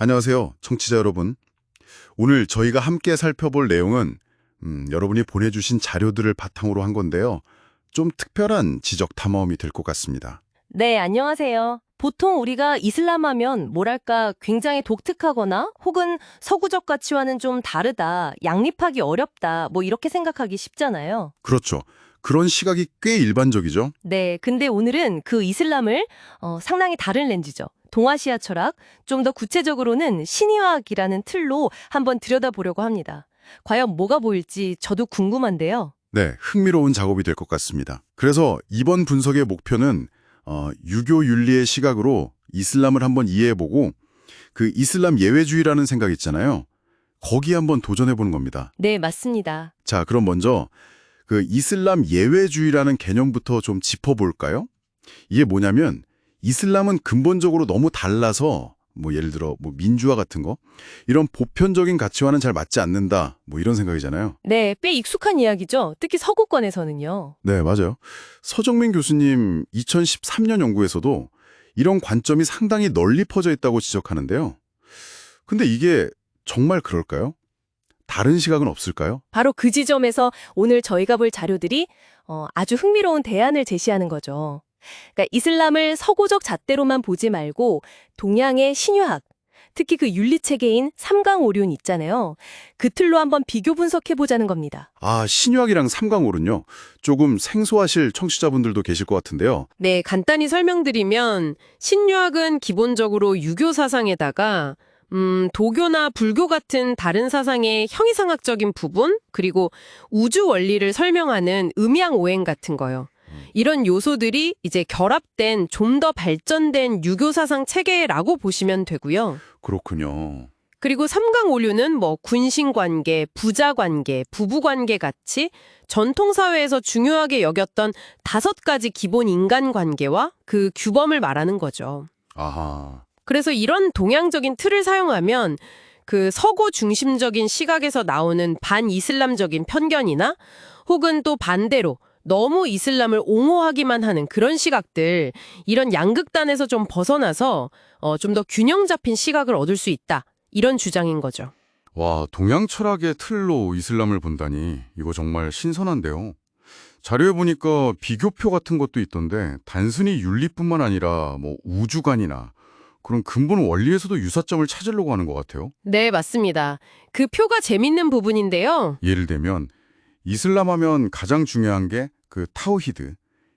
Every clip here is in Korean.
안녕하세요, 청취자 여러분. 오늘 저희가 함께 살펴볼 내용은 여러분이 보내주신 자료들을 바탕으로 한 건데요. 좀 특별한 지적 탐험이 될 것 같습니다. 네, 안녕하세요. 보통 우리가 이슬람 하면 뭐랄까 굉장히 독특하거나 혹은 서구적 가치와는 좀 다르다, 양립하기 어렵다, 뭐 이렇게 생각하기 쉽잖아요. 그렇죠. 그런 시각이 꽤 일반적이죠. 네, 근데 오늘은 그 이슬람을 상당히 다른 렌즈죠. 동아시아 철학, 좀 더 구체적으로는 신의학이라는 틀로 한번 들여다보려고 합니다. 과연 뭐가 보일지 저도 궁금한데요. 네, 흥미로운 작업이 될 것 같습니다. 그래서 이번 분석의 목표는 유교 윤리의 시각으로 이슬람을 한번 이해해보고 그 이슬람 예외주의라는 생각 있잖아요. 거기에 한번 도전해보는 겁니다. 네, 맞습니다. 자, 그럼 먼저 그 이슬람 예외주의라는 개념부터 좀 짚어볼까요? 이게 뭐냐면 이슬람은 근본적으로 너무 달라서 뭐 예를 들어 뭐 민주화 같은 거 이런 보편적인 가치와는 잘 맞지 않는다 뭐 이런 생각이잖아요. 네, 꽤 익숙한 이야기죠. 특히 서구권에서는요. 네, 맞아요. 서정민 교수님 2013년 연구에서도 이런 관점이 상당히 널리 퍼져 있다고 지적하는데요. 근데 이게 정말 그럴까요? 다른 시각은 없을까요? 바로 그 지점에서 오늘 저희가 볼 자료들이 아주 흥미로운 대안을 제시하는 거죠. 그러니까 이슬람을 서구적 잣대로만 보지 말고 동양의 신유학, 특히 그 윤리체계인 삼강오륜 있잖아요. 그 틀로 한번 비교 분석해보자는 겁니다. 아, 신유학이랑 삼강오른요. 조금 생소하실 청취자분들도 계실 것 같은데요. 네, 간단히 설명드리면 신유학은 기본적으로 유교 사상에다가 도교나 불교 같은 다른 사상의 형이상학적인 부분, 그리고 우주 원리를 설명하는 음양오행 같은 거요. 이런 요소들이 이제 결합된 좀 더 발전된 유교 사상 체계라고 보시면 되고요. 그렇군요. 그리고 삼강오륜은 뭐 군신관계, 부자관계, 부부관계 같이 전통사회에서 중요하게 여겼던 5가지 기본 인간관계와 그 규범을 말하는 거죠. 아하. 그래서 이런 동양적인 틀을 사용하면 그 서구 중심적인 시각에서 나오는 반이슬람적인 편견이나 혹은 또 반대로 너무 이슬람을 옹호하기만 하는 그런 시각들, 이런 양극단에서 좀 벗어나서 좀 더 균형 잡힌 시각을 얻을 수 있다. 이런 주장인 거죠. 와, 동양 철학의 틀로 이슬람을 본다니 이거 정말 신선한데요. 자료에 보니까 비교표 같은 것도 있던데 단순히 윤리뿐만 아니라 뭐 우주관이나 그런 근본 원리에서도 유사점을 찾으려고 하는 것 같아요. 네, 맞습니다. 그 표가 재밌는 부분인데요. 예를 들면 이슬람 하면 가장 중요한 게 그 타우히드,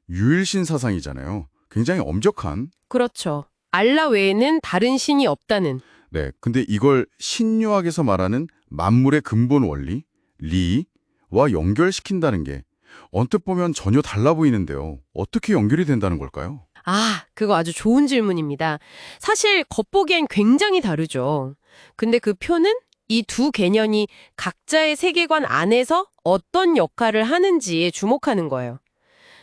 유일신 사상이잖아요. 굉장히 엄격한. 그렇죠. 알라 외에는 다른 신이 없다는. 네, 근데 이걸 신유학에서 말하는 만물의 근본 원리, 리와 연결시킨다는 게 언뜻 보면 전혀 달라 보이는데요. 어떻게 연결이 된다는 걸까요? 아, 그거 아주 좋은 질문입니다. 사실 겉보기엔 굉장히 다르죠. 근데 그 표는 이 두 개념이 각자의 세계관 안에서 어떤 역할을 하는지에 주목하는 거예요.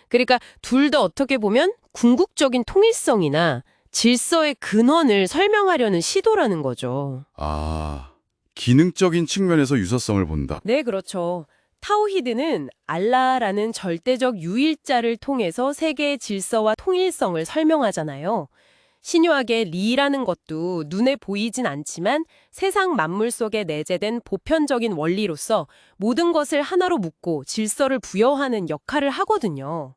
그러니까 둘 다 어떻게 보면 궁극적인 통일성이나 질서의 근원을 설명하려는 시도라는 거죠. 아, 기능적인 측면에서 유사성을 본다. 네, 그렇죠. 타우히드는 알라라는 절대적 유일자를 통해서 세계의 질서와 통일성을 설명하잖아요. 신유학의 리라는 것도 눈에 보이진 않지만 세상 만물 속에 내재된 보편적인 원리로서 모든 것을 하나로 묶고 질서를 부여하는 역할을 하거든요.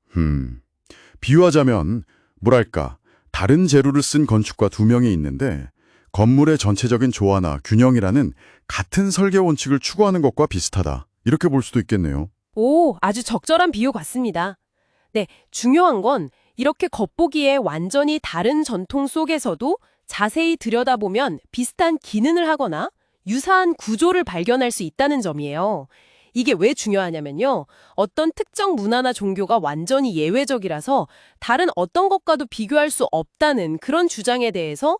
비유하자면 뭐랄까 다른 재료를 쓴 건축가 두 명이 있는데 건물의 전체적인 조화나 균형이라는 같은 설계 원칙을 추구하는 것과 비슷하다. 이렇게 볼 수도 있겠네요. 오, 아주 적절한 비유 같습니다. 네, 중요한 건 이렇게 겉보기에 완전히 다른 전통 속에서도 자세히 들여다보면 비슷한 기능을 하거나 유사한 구조를 발견할 수 있다는 점이에요. 이게 왜 중요하냐면요. 어떤 특정 문화나 종교가 완전히 예외적이라서 다른 어떤 것과도 비교할 수 없다는 그런 주장에 대해서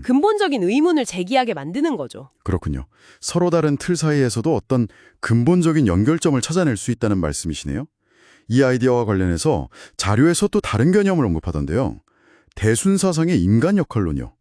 근본적인 의문을 제기하게 만드는 거죠. 그렇군요. 서로 다른 틀 사이에서도 어떤 근본적인 연결점을 찾아낼 수 있다는 말씀이시네요. 이 아이디어와 관련해서 자료에서 또 다른 개념을 언급하던데요. 대순사상의 인간 역할론이요.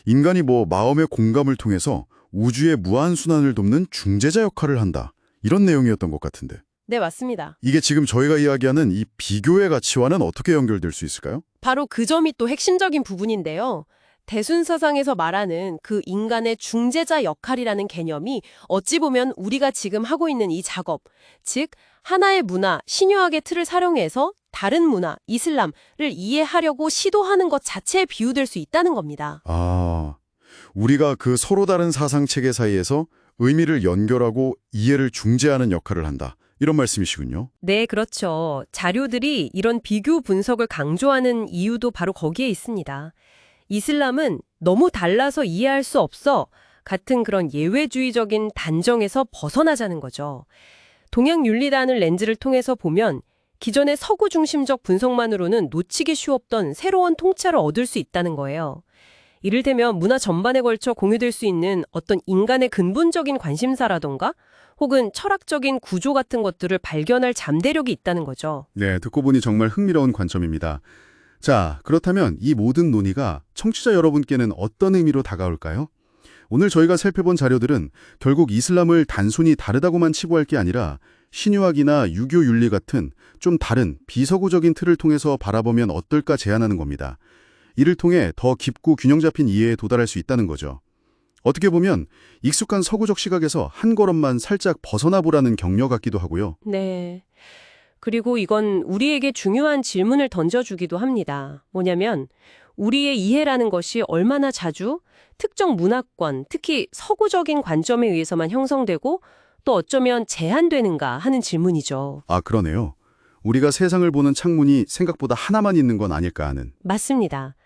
인간이 뭐 마음의 공감을 통해서 우주의 무한순환을 돕는 중재자 역할을 한다. 이런 내용이었던 것 같은데. 네, 맞습니다. 이게 지금 저희가 이야기하는 이 비교의 가치와는 어떻게 연결될 수 있을까요? 바로 그 점이 또 핵심적인 부분인데요. 대순사상에서 말하는 그 인간의 중재자 역할이라는 개념이 어찌 보면 우리가 지금 하고 있는 이 작업, 즉 하나의 문화, 신유학의 틀을 활용해서 다른 문화, 이슬람을 이해하려고 시도하는 것 자체에 비유될 수 있다는 겁니다. 아, 우리가 그 서로 다른 사상체계 사이에서 의미를 연결하고 이해를 중재하는 역할을 한다. 이런 말씀이시군요. 네, 그렇죠. 자료들이 이런 비교 분석을 강조하는 이유도 바로 거기에 있습니다. 이슬람은 너무 달라서 이해할 수 없어 같은 그런 예외주의적인 단정에서 벗어나자는 거죠. 동양윤리단을 렌즈를 통해서 보면 기존의 서구 중심적 분석만으로는 놓치기 쉬웠던 새로운 통찰을 얻을 수 있다는 거예요. 이를테면 문화 전반에 걸쳐 공유될 수 있는 어떤 인간의 근본적인 관심사라던가 혹은 철학적인 구조 같은 것들을 발견할 잠재력이 있다는 거죠. 네, 듣고 보니 정말 흥미로운 관점입니다. 자, 그렇다면 이 모든 논의가 청취자 여러분께는 어떤 의미로 다가올까요? 오늘 저희가 살펴본 자료들은 결국 이슬람을 단순히 다르다고만 치부할 게 아니라 신유학이나 유교 윤리 같은 좀 다른 비서구적인 틀을 통해서 바라보면 어떨까 제안하는 겁니다. 이를 통해 더 깊고 균형 잡힌 이해에 도달할 수 있다는 거죠. 어떻게 보면 익숙한 서구적 시각에서 한 걸음만 살짝 벗어나 보라는 격려 같기도 하고요. 네. 그리고 이건 우리에게 중요한 질문을 던져주기도 합니다. 뭐냐면 우리의 이해라는 것이 얼마나 자주 특정 문화권, 특히 서구적인 관점에 의해서만 형성되고 또 어쩌면 제한되는가 하는 질문이죠. 아, 그러네요. 우리가 세상을 보는 창문이 생각보다 하나만 있는 건 아닐까 하는. 맞습니다.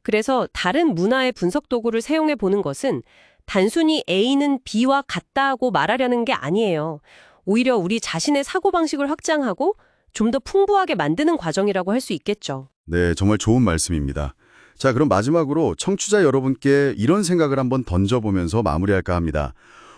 그래서 다른 문화의 분석 도구를 사용해 보는 것은 단순히 A는 B와 같다고 말하려는 게 아니에요. 오히려 우리 자신의 사고방식을 확장하고 좀 더 풍부하게 만드는 과정이라고 할 수 있겠죠. 네, 정말 좋은 말씀입니다. 자, 그럼 마지막으로 청취자 여러분께 이런 생각을 한번 던져보면서 마무리할까 합니다.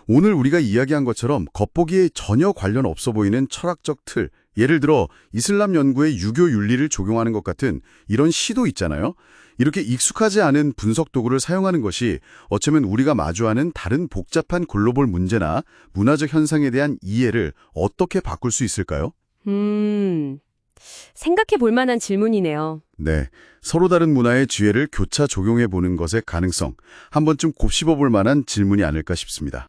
오늘 우리가 이야기한 것처럼 겉보기에 전혀 관련 없어 보이는 철학적 틀, 예를 들어 이슬람 연구에 유교 윤리를 적용하는 것 같은 이런 시도 있잖아요. 이렇게 익숙하지 않은 분석 도구를 사용하는 것이 어쩌면 우리가 마주하는 다른 복잡한 글로벌 문제나 문화적 현상에 대한 이해를 어떻게 바꿀 수 있을까요? 생각해 볼 만한 질문이네요. 네, 서로 다른 문화의 지혜를 교차 적용해 보는 것의 가능성, 한 번쯤 곱씹어 볼 만한 질문이 아닐까 싶습니다.